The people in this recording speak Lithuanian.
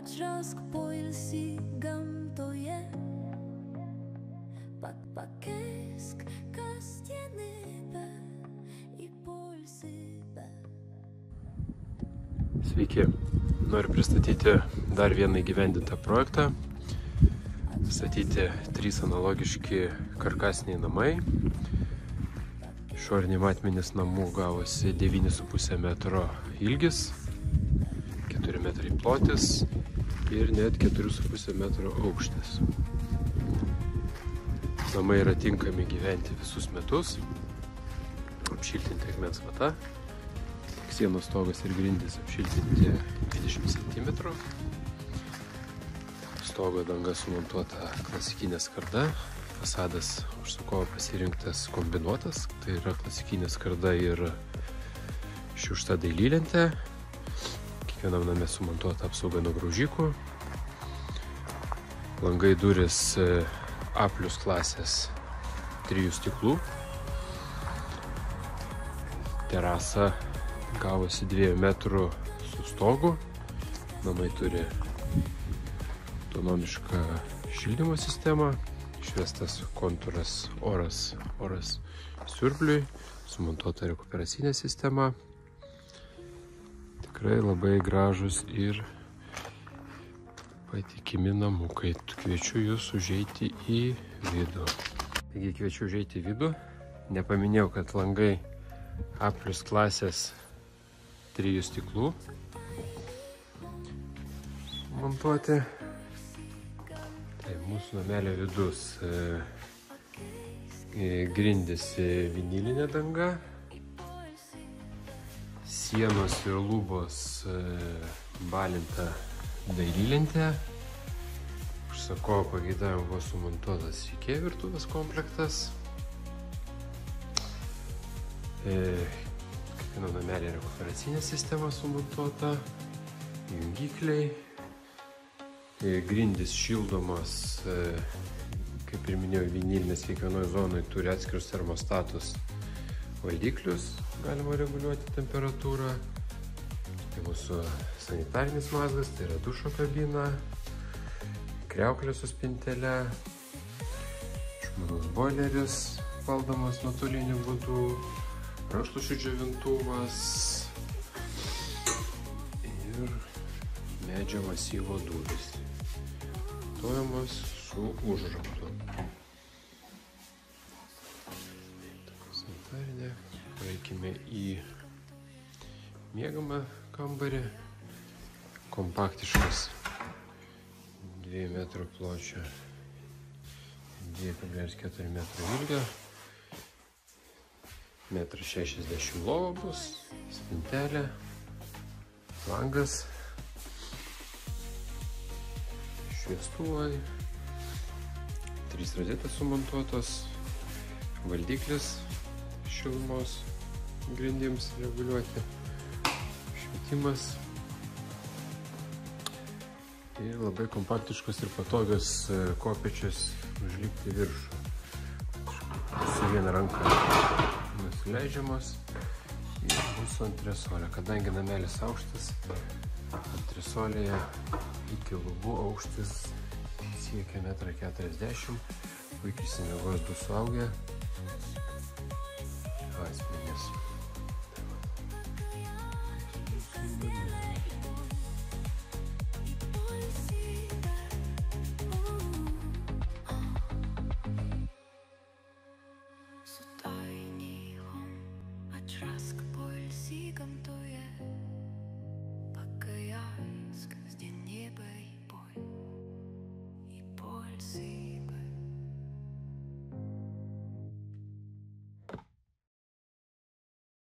atrask poilsį gamtoje, pakeisk kasdienybę į poilsybę. Sveiki, noriu pristatyti dar vieną įgyvendintą projektą. Statyti 3 analogiški karkasiniai namai. Išoriniai matmenys namų gavosi 9,5 metro ilgis, 4 metrai plotis ir net 4,5 metro aukštis. Namai yra tinkami gyventi visus metus, apšiltinti akmens vata, sienos stogas ir grindys apšiltinti 20 cm. Stogo danga sumontuota klasikinė skarda, fasadas užsakovo pasirinktas kombinuotas, tai yra klasikinė skarda ir šiušta dailylentė. Kiekvienam name sumontuota apsauga nuo graužikų. Langai durys A+ klasės 3 stiklų. Terasa gavosi 2 metrų su stogu. Namai turi autonomišką šildymo sistemą, išvestas kontūras oras siurbliui, sumontuota rekuperacinė sistema. Tikrai labai gražus ir patikimi namukai. Kviečiu jūs užeiti į vidų. Taigi kviečiu užeiti į vidų. Nepaminėjau, kad langai A+ klasės 3 stiklų montuoti. Tai mūsų namelio vidus grindys vinilinė danga, sienos ir lubos balinta dailylentė. Užsakovo pageidavimu buvo sumontuotas IKEA virtuvės komplektas. Kiekvieno namelio rekuperacinė sistema sumontuota, jungikliai. Grindys šildomos, kaip ir minėjau, vinilinės kiekvienoje zonoje turi atskirus termostatus, valdiklius, galima reguliuoti temperatūrą. Tai mūsų sanitarinis mazgas, tai yra dušo kabina, kriauklė su spintele, išmanus boileris valdomas nuotoliniu būdu, rankšluosčių džiovintuvas ir medžio masyvo durys. Montuojamas su užraktu. Sanitarinė. Paeikime į miegamą kambarį. Kompaktiškas 2 metrų pločio, 2,4 metro ilgio, 1,60 m lova bus, spintelė, langas, šviestuvai, 3 rozetės sumontuotos, valdiklis šilumos grindims reguliuoti, švietimas ir labai kompaktiškos ir patogios kopėčios užlipti viršų. Su viena ranka nusileidžiamos ir bus antresolė. Kadangi namelis aukštas, antresolėje iki lubų aukštis siekia 1,40 m, puikiai išsimiegos 2 suaugę asmenys. Atrask poilsį gamtoje, pakeisk kasdienybę į poilsį.